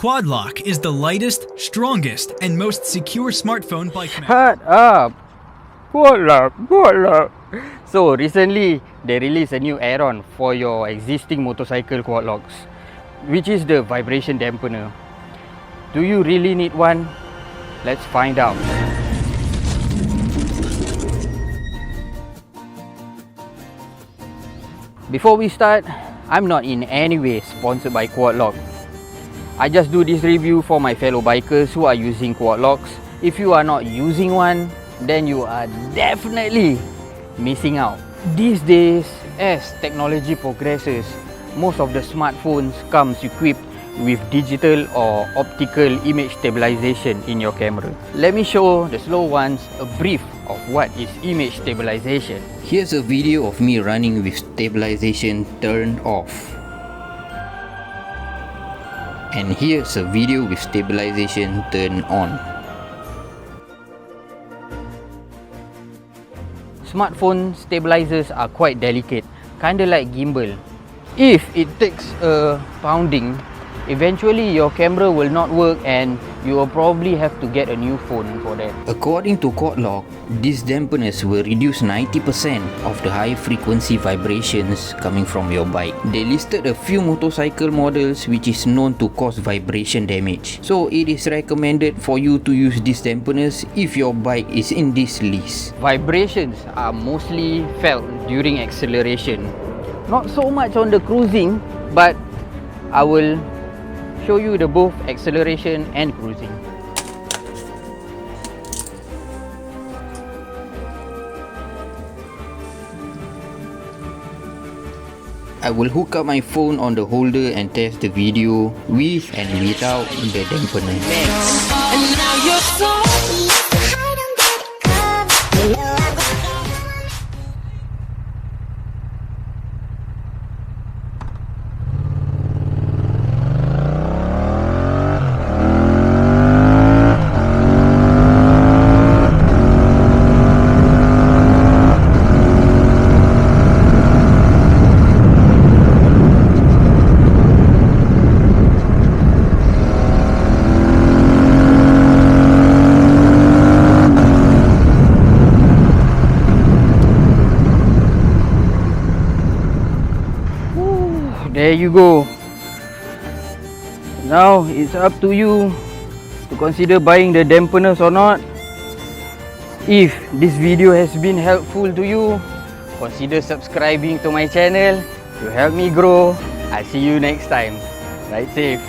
Quad Lock is the lightest, strongest, and most secure smartphone bike mat. Shut up! Quad Lock. So recently, they released a new add-on for your existing motorcycle quad locks, which is the vibration dampener. Do you really need one? Let's find out. Before we start, I'm not in any way sponsored by Quad Lock. I just do this review for my fellow bikers who are using quad locks. If you are not using one, then you are definitely missing out. These days, as technology progresses, most of the smartphones comes equipped with digital or optical image stabilization in your camera. Let me show the slow ones a brief of what is image stabilization. Here's a video of me running with stabilization turned off. And here's a video with stabilization turned on. Smartphone stabilizers are quite delicate, kinda like gimbal. If it takes a pounding, eventually your camera will not work and you will probably have to get a new phone for that. According to Quad Lock, these dampeners will reduce 90% of the high frequency vibrations coming from your bike. They listed a few motorcycle models which is known to cause vibration damage. So it is recommended for you to use these dampeners if your bike is in this list. Vibrations are mostly felt during acceleration. Not so much on the cruising, but I will show you the both acceleration and cruising. I will hook up my phone on the holder and test the video with and without the dampener. There you go. Now it's up to you to consider buying the dampeners or not. If this video has been helpful to you, consider subscribing to my channel to help me grow. I'll see you next time. Ride safe.